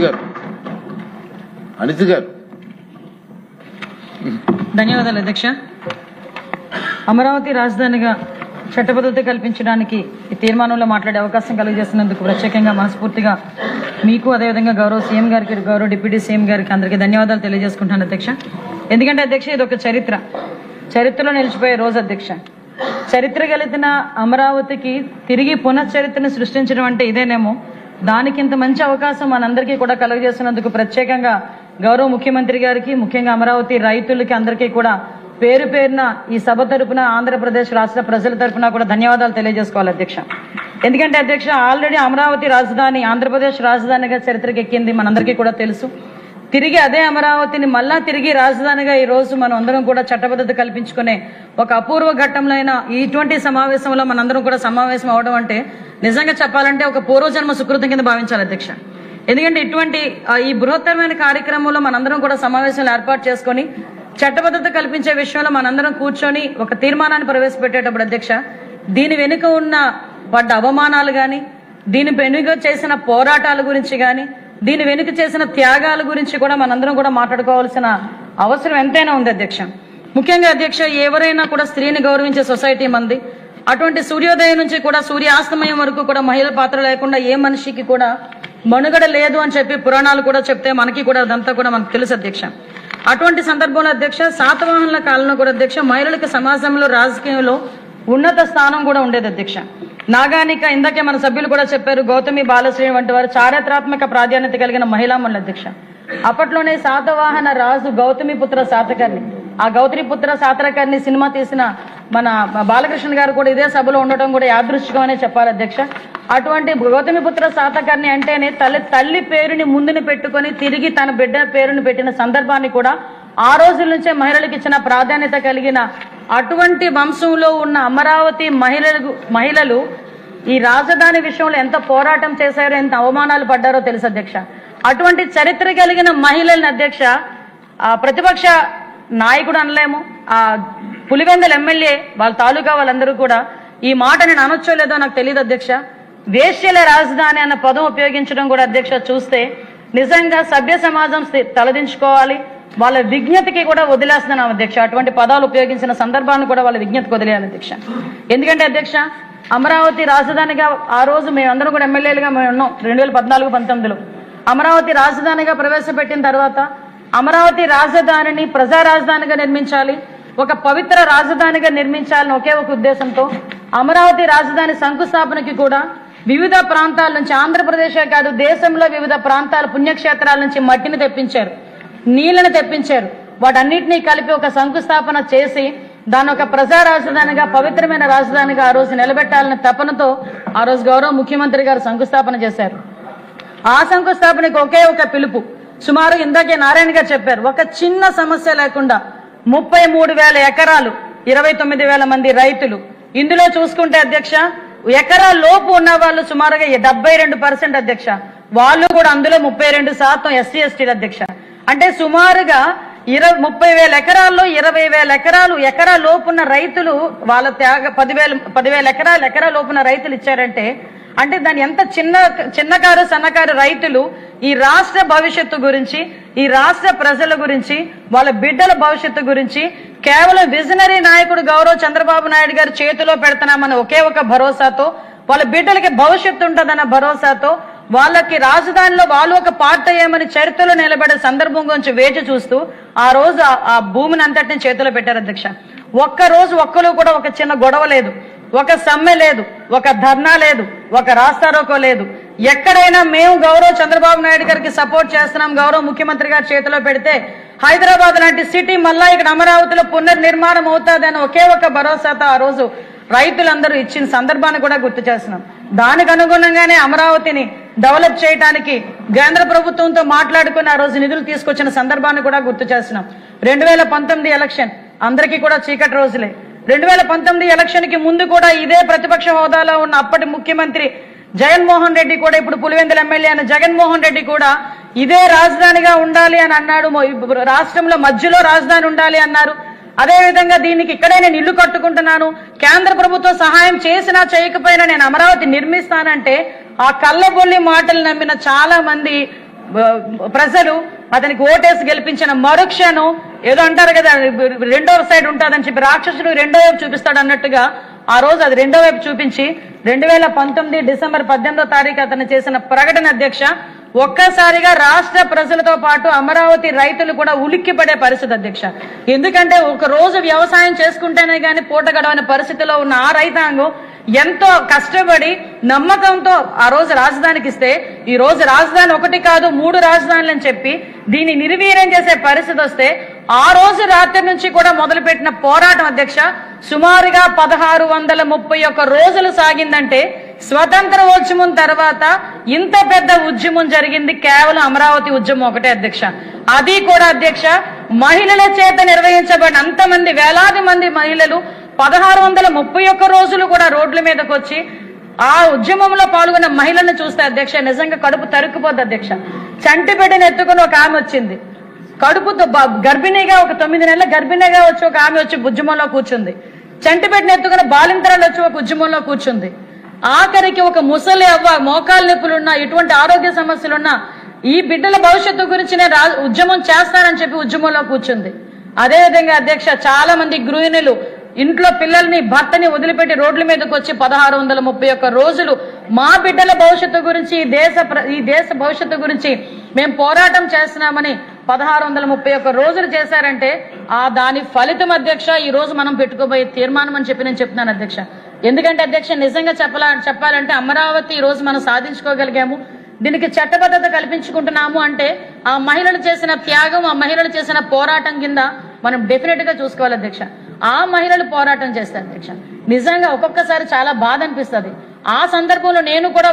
గారు. ధన్యవాదాలు అధ్యక్ష. అమరావతి రాజధానిగా చట్టబద్ధత కల్పించడానికి ఈ తీర్మానంలో మాట్లాడే అవకాశం కలిగజేసినందుకు ప్రత్యేకంగా మనస్ఫూర్తిగా మీకు అదేవిధంగా గౌరవ సీఎం గారికి, గౌరవ డిప్యూటీ సీఎం గారికి అందరికీ ధన్యవాదాలు తెలియజేసుకుంటాను అధ్యక్ష. ఎందుకంటే అధ్యక్ష ఇది ఒక చరిత్రలో నిలిచిపోయే రోజు అధ్యక్ష. చరిత్ర కలిగిన అమరావతికి తిరిగి పునశ్చరిత్రను సృష్టించడం అంటే ఇదేనేమో. దానికి ఇంత మంచి అవకాశం మనందరికీ కూడా కలుగజేసినందుకు ప్రత్యేకంగా గౌరవ ముఖ్యమంత్రి గారికి, ముఖ్యంగా అమరావతి రైతులకి అందరికీ కూడా పేరు పేరున ఈ సభ తరపున ఆంధ్రప్రదేశ్ రాష్ట్ర ప్రజల తరపున కూడా ధన్యవాదాలు తెలియజేసుకోవాలి అధ్యక్ష. ఎందుకంటే అధ్యక్ష ఆల్రెడీ అమరావతి రాజధాని ఆంధ్రప్రదేశ్ రాజధానిగా చరిత్రకి ఎక్కింది, మనందరికీ కూడా తెలుసు. తిరిగి అదే అమరావతిని మళ్ళా తిరిగి రాజధానిగా ఈ రోజు మనం అందరం కూడా చట్టబద్ధత కల్పించుకునే ఒక అపూర్వ ఘట్టంలో ఇటువంటి సమావేశంలో మనందరం కూడా సమావేశం అవడం అంటే నిజంగా చెప్పాలంటే ఒక పూర్వజన్మ సుకృతం కింద భావించాలి అధ్యక్ష. ఎందుకంటే ఇటువంటి ఈ బృహత్తరమైన కార్యక్రమంలో మనందరం కూడా సమావేశాలు ఏర్పాటు చేసుకొని చట్టబద్ధత కల్పించే విషయంలో మనందరం కూర్చొని ఒక తీర్మానాన్ని ప్రవేశపెట్టేటప్పుడు అధ్యక్ష దీని వెనుక ఉన్న పడ్డ అవమానాలు కానీ, దీని వెనుక చేసిన పోరాటాల గురించి కానీ, దీని వెనుక చేసిన త్యాగాల గురించి కూడా మనందరం కూడా మాట్లాడుకోవాల్సిన అవసరం ఎంతైనా ఉంది అధ్యక్ష. ముఖ్యంగా అధ్యక్ష ఎవరైనా కూడా స్త్రీని గౌరవించే సొసైటీ మంది. అటువంటి సూర్యోదయం నుంచి కూడా సూర్యాస్తమయం వరకు కూడా మహిళల పాత్ర లేకుండా ఏ మనిషికి కూడా మనుగడ లేదు అని చెప్పి పురాణాలు కూడా చెప్తే మనకి కూడా అదంతా కూడా మనకు తెలుసు అధ్యక్ష. అటువంటి సందర్భంలో అధ్యక్ష శాతవాహనుల కాలంలో కూడా అధ్యక్ష మహిళలకు సమాజంలో రాజకీయంలో ఉన్నత స్థానం కూడా ఉండేది అధ్యక్ష. నాగానిక ఇందాకే మన సభ్యులు కూడా చెప్పారు, గౌతమి బాలశ్రేణి వంటి వారు చారిత్రాత్మక ప్రాధాన్యత కలిగిన మహిళామణులు అధ్యక్ష. అప్పట్లోనే శాతవాహన రాజు గౌతమిపుత్ర శాతకర్ణి, ఆ గౌతమిపుత్ర శాతకర్ణి సినిమా తీసిన మన బాలకృష్ణ గారు కూడా ఇదే సభలో ఉండటం కూడా యాదృశ్చికమనే చెప్పాలి అధ్యక్ష. అటువంటి గౌతమిపుత్ర శాతకర్ణి అంటేనే తల్లి పేరుని ముందుని పెట్టుకొని తిరిగి తన బిడ్డ పేరుని పెట్టిన సందర్భాన్ని కూడా ఆ రోజుల నుంచే మహిళలకు ఇచ్చిన ప్రాధాన్యత కలిగిన అటువంటి వంశంలో ఉన్న అమరావతి మహిళలు ఈ రాజధాని విషయంలో ఎంత పోరాటం చేశారో, ఎంత అవమానాలు పడ్డారో తెలుసు అధ్యక్ష. అటువంటి చరిత్ర కలిగిన మహిళలను అధ్యక్ష ప్రతిపక్ష నాయకుడు అనలేము, ఆ పులివెందుల ఎమ్మెల్యే వాళ్ళ తాలూకా వాళ్ళందరూ కూడా ఈ మాట నేను అనొచ్చో లేదో నాకు తెలియదు అధ్యక్ష. వేశ్యల రాజధాని అన్న పదం ఉపయోగించడం కూడా అధ్యక్ష చూస్తే నిజంగా సభ్య సమాజం తలదించుకోవాలి, వాళ్ళ విజ్ఞతకి కూడా వదిలేస్తున్నాం అధ్యక్ష. అటువంటి పదాలు ఉపయోగించిన సందర్భాన్ని కూడా వాళ్ళ విజ్ఞతకు వదిలేయాలి అధ్యక్ష. ఎందుకంటే అధ్యక్ష అమరావతి రాజధానిగా ఆ రోజు మేమందరం కూడా ఎమ్మెల్యేలుగా మేము ఉన్నాం 2014-19లో. అమరావతి రాజధానిగా ప్రవేశపెట్టిన తర్వాత అమరావతి రాజధానిని ప్రజా రాజధానిగా నిర్మించాలి, ఒక పవిత్ర రాజధానిగా నిర్మించాలని ఒకే ఒక ఉద్దేశంతో అమరావతి రాజధాని శంకుస్థాపనకి కూడా వివిధ ప్రాంతాల నుంచి, ఆంధ్రప్రదేశే కాదు దేశంలో వివిధ ప్రాంతాల పుణ్యక్షేత్రాల నుంచి మట్టిని తెప్పించారు, నీళ్లను తెప్పించారు. వాటన్నిటినీ కలిపి ఒక శంకుస్థాపన చేసి దాన్ని ఒక ప్రజా రాజధానిగా పవిత్రమైన రాజధానిగా ఆ రోజు నిలబెట్టాలనే తపనతో ఆ రోజు గౌరవ ముఖ్యమంత్రి గారు శంకుస్థాపన చేశారు. ఆ శంకుస్థాపనకి ఒకే ఒక పిలుపు, సుమారు ఇందాకే నారాయణ గారు చెప్పారు, ఒక చిన్న సమస్య లేకుండా 33,000 ఎకరాలు, 29,000 మంది రైతులు. ఇందులో చూసుకుంటే అధ్యక్ష ఎకరా లోపు ఉన్న వాళ్ళు సుమారుగా 72% అధ్యక్ష. వాళ్ళు కూడా అందులో 32% ఎస్సీ ఎస్టీలు అధ్యక్ష. అంటే సుమారుగా 30,000 ఎకరాల్లో 20,000 ఎకరాలు ఎకరా లోపున్న రైతులు వాళ్ళ 10,000 ఎకరాలు ఎకరా లోపున్న రైతులు ఇచ్చారంటే అంటే దాని ఎంత చిన్నకారు సన్నకారు రైతులు ఈ రాష్ట్ర భవిష్యత్తు గురించి, ఈ రాష్ట్ర ప్రజల గురించి, వాళ్ళ బిడ్డల భవిష్యత్తు గురించి కేవలం విజనరీ నాయకుడు గౌరవ్ చంద్రబాబు నాయుడు గారు చేతిలో పెడుతున్నామన్న ఒకే ఒక భరోసాతో, వాళ్ళ బిడ్డలకి భవిష్యత్తు ఉంటుందన్న భరోసాతో, వాళ్ళకి రాజధానిలో వాళ్ళు ఒక పార్ట్ అయ్యామని చరిత్రలో నిలబడే సందర్భం గురించి వేచి చూస్తూ ఆ రోజు ఆ భూమిని అంతటిని చేతిలో పెట్టారు అధ్యక్ష. ఒక్క రోజు ఒక్కరు కూడా ఒక చిన్న గొడవ లేదు, ఒక సమ్మె లేదు, ఒక ధర్నా లేదు, ఒక రాస్తారోకో లేదు. ఎక్కడైనా మేము గౌరవ చంద్రబాబు నాయుడు గారికి సపోర్ట్ చేస్తున్నాం, గౌరవ ముఖ్యమంత్రి గారు చేతిలో పెడితే హైదరాబాద్ లాంటి సిటీ మళ్ళా ఇక్కడ అమరావతిలో పునర్నిర్మాణం అవుతుందని ఒకే ఒక భరోసాతో ఆ రోజు రైతులందరూ ఇచ్చిన సందర్భాన్ని కూడా గుర్తు చేస్తున్నాం. దానికి అనుగుణంగానే అమరావతిని డెవలప్ చేయడానికి కేంద్ర ప్రభుత్వంతో మాట్లాడుకుని ఆ రోజు నిధులు తీసుకొచ్చిన సందర్భాన్ని కూడా గుర్తు చేస్తున్నాం. 2019 ఎలక్షన్ అందరికీ కూడా చీకటి రోజులే. 2019 ఎలక్షన్ కి ముందు కూడా ఇదే ప్రతిపక్ష హోదాలో ఉన్న అప్పటి ముఖ్యమంత్రి జగన్మోహన్ రెడ్డి కూడా, ఇప్పుడు పులివెందుల ఎమ్మెల్యే అయిన జగన్మోహన్ రెడ్డి కూడా ఇదే రాజధానిగా ఉండాలి అని అన్నాడు, రాష్ట్రంలో మధ్యలో రాజధాని ఉండాలి అన్నారు. అదేవిధంగా దీనికి ఇక్కడే నేను ఇల్లు కట్టుకుంటున్నాను, కేంద్ర ప్రభుత్వం సహాయం చేసినా చేయకపోయినా నేను అమరావతి నిర్మిస్తానంటే ఆ కళ్ళబొల్లి మాటలు నమ్మిన చాలా మంది ప్రజలు అతనికి ఓటేసి గెలిపించిన మరుక్షణం ఏదో అంటారు కదా, రెండో సైడ్ ఉంటుందని చెప్పి రాక్షసుడు రెండో వైపు చూపిస్తాడు అన్నట్టుగా ఆ రోజు అది రెండో వైపు చూపించి 2019 డిసెంబర్ 18వ తారీఖు అతను చేసిన ప్రకటన అధ్యక్ష ఒక్కసారిగా రాష్ట్ర ప్రజలతో పాటు అమరావతి రైతులు కూడా ఉలిక్కిపడే పరిస్థితి అధ్యక్ష. ఎందుకంటే ఒక రోజు వ్యవసాయం చేసుకుంటేనే కానీ పూట గడవని పరిస్థితిలో ఉన్న ఆ రైతాంగం ఎంతో కష్టపడి నమ్మకంతో ఆ రోజు రాజధానికి ఇస్తే ఈ రోజు రాజధాని ఒకటి కాదు 3 రాజధానులు అని చెప్పి దీన్ని నిర్వీర్యం చేసే పరిస్థితి వస్తే ఆ రోజు రాత్రి నుంచి కూడా మొదలుపెట్టిన పోరాటం అధ్యక్ష సుమారుగా 1631 రోజులు సాగిందంటే స్వతంత్ర ఉద్యమం తర్వాత ఇంత పెద్ద ఉద్యమం జరిగింది కేవలం అమరావతి ఉద్యమం ఒకటే అధ్యక్ష. అది కూడా అధ్యక్ష మహిళల చేత నిర్వహించబడిన అంతమంది వేలాది మంది మహిళలు 1631 రోజులు కూడా రోడ్ల మీదకి వచ్చి ఆ ఉద్యమంలో పాల్గొన్న మహిళలను చూస్తే అధ్యక్ష నిజంగా కడుపు తరుక్కుపోద్ది అధ్యక్ష. చంటి బిడ్డను ఎత్తుకుని ఒక ఆమె వచ్చింది, కడుపుతో గర్భిణిగా ఒక 9 నెలల గర్భిణిగా వచ్చి ఒక ఆమె వచ్చి ఉద్యమంలో కూర్చుంది, చంటి బిడ్డను ఎత్తుకుని బాలింతరాలు వచ్చి ఒక ఉద్యమంలో కూర్చుంది, ఆఖరికి ఒక ముసలి అవ్వ మోకాలు నొప్పులున్నా ఇటువంటి ఆరోగ్య సమస్యలున్నా ఈ బిడ్డల భవిష్యత్తు గురించి నేను ఉద్యమం చేస్తానని చెప్పి ఉద్యమంలో కూర్చుంది. అదేవిధంగా అధ్యక్ష చాలా మంది గృహిణులు ఇంట్లో పిల్లల్ని భర్తని వదిలిపెట్టి రోడ్ల మీదకి వచ్చి 1631 రోజులు మా బిడ్డల భవిష్యత్తు గురించి ఈ దేశ భవిష్యత్తు గురించి మేము పోరాటం చేస్తున్నామని 1631 రోజులు చేశారంటే దాని ఫలితం అధ్యక్ష ఈ రోజు మనం పెట్టుకోబోయే తీర్మానం అని చెప్పి నేను చెప్తున్నాను అధ్యక్ష. ఎందుకంటే అధ్యక్ష నిజంగా చెప్పాలంటే అమరావతి ఈ రోజు మనం సాధించుకోగలిగాము, దీనికి చట్టబద్ధత కల్పించుకుంటున్నాము అంటే ఆ మహిళలు చేసిన త్యాగం ఆ మహిళలు చేసిన పోరాటం కింద మనం డెఫినెట్ గా చూసుకోవాలి అధ్యక్ష. ఆ మహిళలు పోరాటం చేస్తారు అధ్యక్ష, నిజంగా ఒక్కొక్కసారి చాలా బాధ అనిపిస్తుంది. ఆ సందర్భంలో నేను కూడా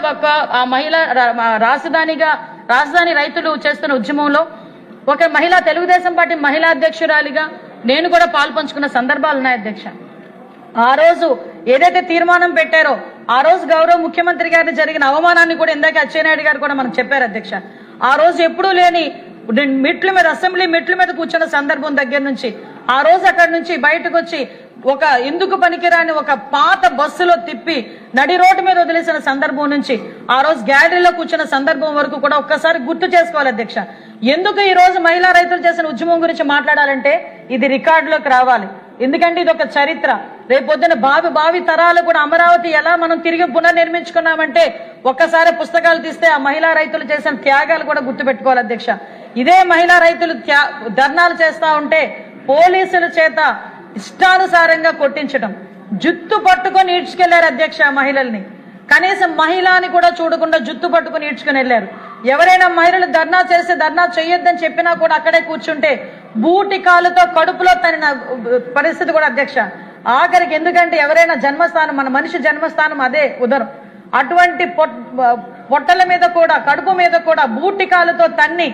ఆ మహిళ రాజధాని రైతులు చేస్తున్న ఉద్యమంలో ఒక మహిళా తెలుగుదేశం పార్టీ మహిళా అధ్యక్షురాలిగా నేను కూడా పాల్పంచుకున్న సందర్భాలు ఉన్నాయి అధ్యక్ష. ఆ రోజు ఏదైతే తీర్మానం పెట్టారో ఆ రోజు గౌరవ ముఖ్యమంత్రి గారికి జరిగిన అవమానాన్ని కూడా ఇందాక అచ్చెన్నాయుడు గారు కూడా మనకు చెప్పారు అధ్యక్ష. ఆ రోజు ఎప్పుడూ లేని మెట్ల మీద అసెంబ్లీ మెట్ల మీద కూర్చున్న సందర్భం దగ్గర నుంచి ఆ రోజు అక్కడి నుంచి బయటకు వచ్చి ఒక ఎందుకు పనికిరాని ఒక పాత బస్సులో తిప్పి నడి రోడ్డు మీద వదిలేసిన సందర్భం నుంచి ఆ రోజు గ్యాలరీలో కూర్చున్న సందర్భం వరకు కూడా ఒక్కసారి గుర్తు చేసుకోవాలి అధ్యక్ష. ఎందుకు ఈ రోజు మహిళా రైతులు చేసిన ఉద్యమం గురించి మాట్లాడాలంటే ఇది రికార్డులోకి రావాలి. ఎందుకంటే ఇది ఒక చరిత్ర. రేపొద్దున భావి తరాలు కూడా అమరావతి ఎలా మనం తిరిగి పునర్నిర్మించుకున్నామంటే ఒక్కసారి పుస్తకాలు తీస్తే ఆ మహిళా రైతులు చేసిన త్యాగాలు కూడా గుర్తుపెట్టుకోవాలి అధ్యక్ష. ఇదే మహిళా రైతులు ధర్నాలు చేస్తా ఉంటే పోలీసుల చేత ఇష్టానుసారంగా కొట్టించడం, జుత్తు పట్టుకొని ఈడ్చుకెళ్లారు అధ్యక్ష మహిళల్ని. కనీసం మహిళని కూడా చూడకుండా జుత్తు పట్టుకుని ఈడ్చుకుని వెళ్లారు. ఎవరైనా మహిళలు ధర్నా చేసి ధర్నా చేయొద్దని చెప్పినా కూడా అక్కడే కూర్చుంటే బూటి కాలుతో కడుపులో తన పరిస్థితి కూడా అధ్యక్ష. ఆఖరికి ఎందుకంటే ఎవరైనా జన్మస్థానం మన మనిషి జన్మస్థానం అదే ఉదరం, అటువంటి పొట్టల మీద కూడా కడుపు మీద కూడా బూటి కాలుతో తన్ని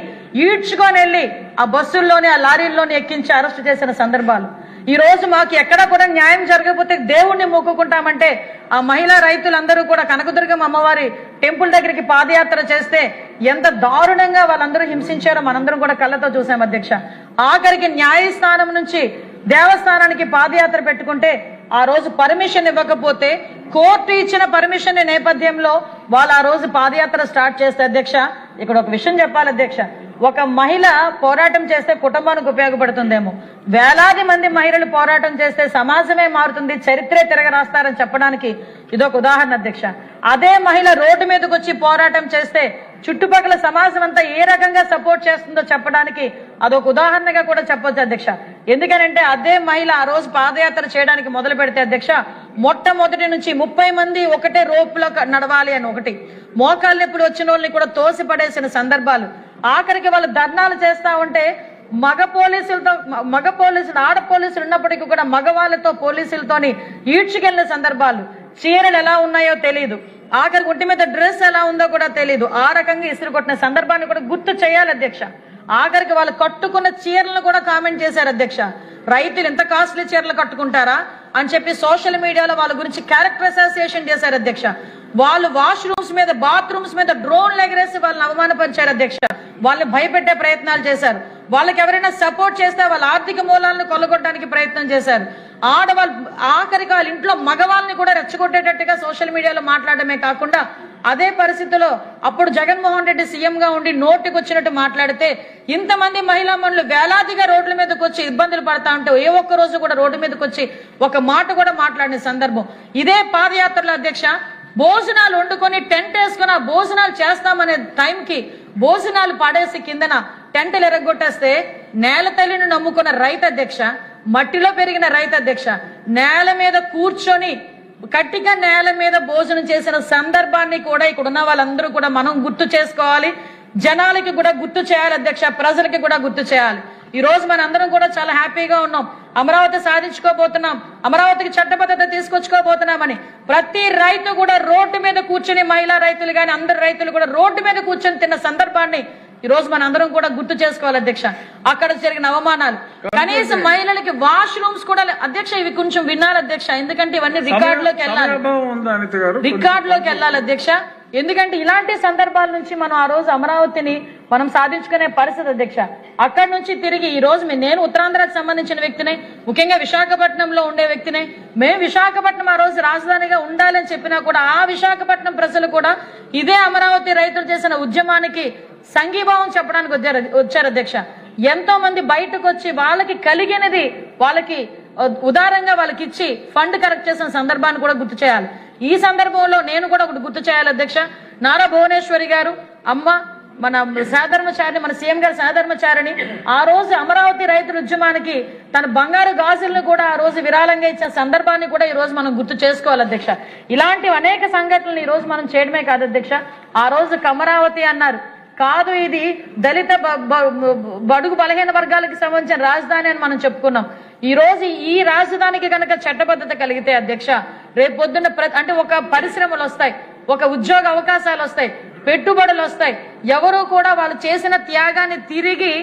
ఈడ్చుకొని వెళ్ళి ఆ బస్సుల్లోని ఆ లారీల్లోని ఎక్కించి అరెస్ట్ చేసిన సందర్భాలు. ఈ రోజు మాకు ఎక్కడా కూడా న్యాయం జరగకపోతే దేవుణ్ణి మొక్కుకుంటామంటే ఆ మహిళా రైతులందరూ కూడా కనకదుర్గమ్మ అమ్మవారి టెంపుల్ దగ్గరికి పాదయాత్ర చేస్తే ఎంత దారుణంగా వాళ్ళందరూ హింసించారో మనందరం కూడా కళ్ళతో చూసాం అధ్యక్ష. ఆఖరికి న్యాయస్థానం నుంచి దేవస్థానానికి పాదయాత్ర పెట్టుకుంటే ఆ రోజు పర్మిషన్ ఇవ్వకపోతే కోర్టు ఇచ్చిన పర్మిషన్ నేపథ్యంలో వాళ్ళు ఆ రోజు పాదయాత్ర స్టార్ట్ చేస్తే అధ్యక్ష ఇక్కడ ఒక విషయం చెప్పాలి అధ్యక్ష. ఒక మహిళ పోరాటం చేస్తే కుటుంబానికి ఉపయోగపడుతుందేమో, వేలాది మంది మహిళలు పోరాటం చేస్తే సమాజమే మారుతుంది, చరిత్రే తిరగరాస్తారని చెప్పడానికి ఇదొక ఉదాహరణ అధ్యక్ష. అదే మహిళ రోడ్డు మీదకి వచ్చి పోరాటం చేస్తే చుట్టుపక్కల సమాజం అంతా ఏ రకంగా సపోర్ట్ చేస్తుందో చెప్పడానికి అదొక ఉదాహరణగా కూడా చెప్పొచ్చు అధ్యక్ష. ఎందుకనంటే అదే మహిళ ఆ రోజు పాదయాత్ర చేయడానికి మొదలు పెడితే అధ్యక్ష మొట్టమొదటి నుంచి 30 మంది ఒకటే రోపులో నడవాలి అని ఒకటి, మోకాళ్ళ నొప్పులు వచ్చిన వాళ్ళని కూడా తోసి పడేసిన సందర్భాలు. ఆఖరికి వాళ్ళు ధర్నాలు చేస్తా ఉంటే మగ పోలీసులు ఆడ పోలీసులు ఉన్నప్పటికీ కూడా మగవాళ్ళతో పోలీసులతోని ఈడ్చుకెళ్లిన సందర్భాలు. చీరలు ఎలా ఉన్నాయో తెలియదు, ఆఖరికి ఒంటి మీద డ్రెస్ ఎలా ఉందో కూడా తెలియదు, ఆ రకంగా ఇసురు కొట్టిన సందర్భాన్ని కూడా గుర్తు చేయాలి అధ్యక్ష. ఆఖరికి వాళ్ళు కట్టుకున్న చీరలను కూడా కామెంట్ చేశారు అధ్యక్ష. రైతులు ఎంత కాస్ట్లీ చీరలు కట్టుకుంటారా అని చెప్పి సోషల్ మీడియాలో వాళ్ళ గురించి క్యారెక్టర్ అసోసియేషన్ చేశారు అధ్యక్ష. వాళ్ళు వాష్రూమ్స్ మీద బాత్రూమ్స్ మీద డ్రోన్లు ఎగరేసి వాళ్ళని అవమానపరిచారు అధ్యక్ష. వాళ్ళని భయపెట్టే ప్రయత్నాలు చేశారు. వాళ్ళకి ఎవరైనా సపోర్ట్ చేస్తే వాళ్ళ ఆర్థిక మూలాలను కొల్లగొట్టడానికి ప్రయత్నం చేశారు. ఆడవాళ్ళు ఆఖరికి వాళ్ళ ఇంట్లో మగవాళ్ళని కూడా రెచ్చగొట్టేటట్టుగా సోషల్ మీడియాలో మాట్లాడమే కాకుండా అదే పరిస్థితిలో అప్పుడు జగన్మోహన్ రెడ్డి సీఎంగా ఉండి నోటికి వచ్చినట్టు మాట్లాడితే ఇంతమంది మహిళా మనులు వేలాదిగా రోడ్ల మీదకి వచ్చి ఇబ్బందులు పడతా ఉంటే ఏ ఒక్క రోజు కూడా రోడ్డు మీదకి వచ్చి ఒక మాట కూడా మాట్లాడిన సందర్భం. ఇదే పాదయాత్రలో అధ్యక్ష భోజనాలు వండుకొని టెంట్ వేసుకుని భోజనాలు చేస్తామనే టైంకి భోజనాలు పడేసి కిందన టెంటలు ఎరగొట్టేస్తే నేల తల్లిని నమ్ముకున్న రైతు అధ్యక్ష, మట్టిలో పెరిగిన రైతు అధ్యక్ష, నేల మీద కూర్చొని కట్టిగా నేల మీద భోజనం చేసిన సందర్భాన్ని కూడా ఇక్కడ ఉన్న వాళ్ళందరూ కూడా మనం గుర్తు చేసుకోవాలి. జనాలకి కూడా గుర్తు చేయాలి అధ్యక్ష, ప్రజలకి కూడా గుర్తు చేయాలి. ఈ రోజు మన అందరం కూడా చాలా హ్యాపీగా ఉన్నాం. అమరావతి సాధించుకోబోతున్నాం, అమరావతికి చట్టబద్ధత తీసుకొచ్చుకోబోతున్నామని ప్రతి రైతు కూడా రోడ్డు మీద కూర్చొని, మహిళా రైతులు కానీ అందరు రైతులు కూడా రోడ్డు మీద కూర్చొని తిన్న సందర్భాన్ని ఈ రోజు మన అందరం కూడా గుర్తు చేసుకోవాలి అధ్యక్ష. అక్కడ జరిగిన అవమానాలు, కనీసం మహిళలకి వాష్రూమ్స్ కూడా అధ్యక్ష, ఇవి కొంచెం వినాలి అధ్యక్ష, ఎందుకంటే ఇవన్నీ రికార్డులోకి వెళ్ళాలి అధ్యక్ష. ఎందుకంటే ఇలాంటి సందర్భాల నుంచి మనం ఆ రోజు అమరావతిని మనం సాధించుకునే పరిస్థితి అధ్యక్ష. అక్కడి నుంచి తిరిగి ఈ రోజు నేను ఉత్తరాంధ్రకు సంబంధించిన వ్యక్తినే, ముఖ్యంగా విశాఖపట్నంలో ఉండే వ్యక్తినే. మేము విశాఖపట్నం ఆ రోజు రాజధానిగా ఉండాలని చెప్పినా కూడా ఆ విశాఖపట్నం ప్రజలు కూడా ఇదే అమరావతి రైతులు చేసిన ఉద్యమానికి సంఘీభావం చెప్పడానికి వచ్చారు అధ్యక్ష. ఎంతో మంది బయటకు వచ్చి వాళ్ళకి కలిగినది వాళ్ళకి ఉదారంగా వాళ్ళకి ఇచ్చి ఫండ్ కరెక్ట్ చేసిన సందర్భాన్ని కూడా గుర్తు చేయాలి. ఈ సందర్భంలో నేను కూడా ఒకటి గుర్తు చేయాలి అధ్యక్ష. నారా భువనేశ్వరి గారు అమ్మ మన సహధర్మచారిని, మన సీఎం గారి సహధర్మచారిని ఆ రోజు అమరావతి రైతుల ఉద్యమానికి తన బంగారు గాజులను కూడా ఆ రోజు విరాళంగా ఇచ్చిన సందర్భాన్ని కూడా ఈ రోజు మనం గుర్తు చేసుకోవాలి అధ్యక్ష. ఇలాంటి అనేక సంఘటనలు ఈ రోజు మనం చేయడమే కాదు అధ్యక్ష. ఆ రోజు అమరావతి అన్నారు కాదు, ఇది దళిత బడుగు బలహీన వర్గాలకు సంబంధించిన రాజధాని అని మనం చెప్పుకున్నాం. ఈ రోజు ఈ రాజధానికి కనుక చట్టబద్ధత కలిగితే అధ్యక్ష, రేపు పొద్దున్న అంటే ఒక పరిశ్రమలు వస్తాయి, ఒక ఉద్యోగ అవకాశాలు వస్తాయి, పెట్టుబడులు వస్తాయి. ఎవరు కూడా వాళ్ళు చేసిన త్యాగాన్ని తిరిగి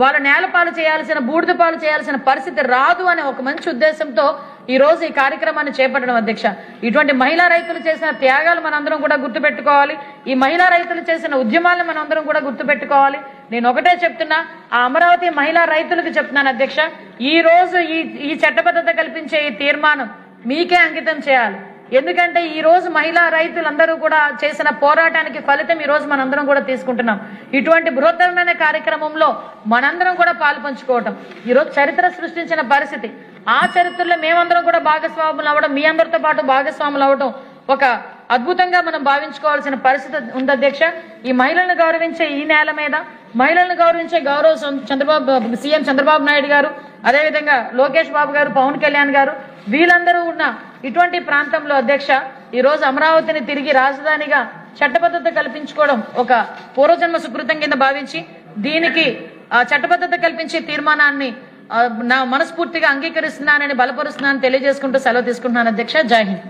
వాళ్ళు నేలపాలు చేయాల్సిన, బూడిద పాలు చేయాల్సిన పరిస్థితి రాదు అనే ఒక మంచి ఉద్దేశంతో ఈ రోజు ఈ కార్యక్రమాన్ని చేపట్టడం అధ్యక్ష. ఇటువంటి మహిళా రైతులు చేసిన త్యాగాలు మనందరం కూడా గుర్తుపెట్టుకోవాలి. ఈ మహిళా రైతులు చేసిన ఉద్యమాలను మనందరం కూడా గుర్తుపెట్టుకోవాలి. నేను ఒకటే చెప్తున్నా, ఆ అమరావతి మహిళా రైతులకు చెప్తున్నాను అధ్యక్ష, ఈ రోజు ఈ చట్టబద్ధత కల్పించే ఈ తీర్మానం మీకే అంకితం చేయాలి. ఎందుకంటే ఈ రోజు మహిళా రైతులందరూ కూడా చేసిన పోరాటానికి ఫలితం ఈ రోజు మనందరం కూడా తీసుకుంటున్నాం. ఇటువంటి బృహత్తరమైన కార్యక్రమంలో మనందరం కూడా పాలు పంచుకోవటం ఈ రోజు చరిత్ర సృష్టించిన పరిస్థితి. ఆ చరిత్రలో మేమందరం కూడా భాగస్వాములు అవ్వడం, మీ అందరితో పాటు భాగస్వాములు అవ్వడం ఒక అద్భుతంగా మనం భావించుకోవాల్సిన పరిస్థితి ఉంది అధ్యక్ష. ఈ మహిళలను గౌరవించే ఈ నేల మీద మహిళలను గౌరవించే గౌరవ సీఎం చంద్రబాబు నాయుడు గారు, అదేవిధంగా లోకేష్ బాబు గారు, పవన్ కళ్యాణ్ గారు, వీళ్ళందరూ ఉన్న ఇటువంటి ప్రాంతంలో అధ్యక్ష ఈ రోజు అమరావతిని తిరిగి రాజధానిగా చట్టబద్ధత కల్పించుకోవడం ఒక పూర్వజన్మ సుకృతం కింద భావించి దీనికి చట్టబద్ధత కల్పించే తీర్మానాన్ని నా మనస్ఫూర్తిగా అంగీకరిస్తున్నానని బలపరుస్తున్నానని తెలియజేసుకుంటూ సెలవు తీసుకుంటున్నాను అధ్యక్ష. జై హింద్.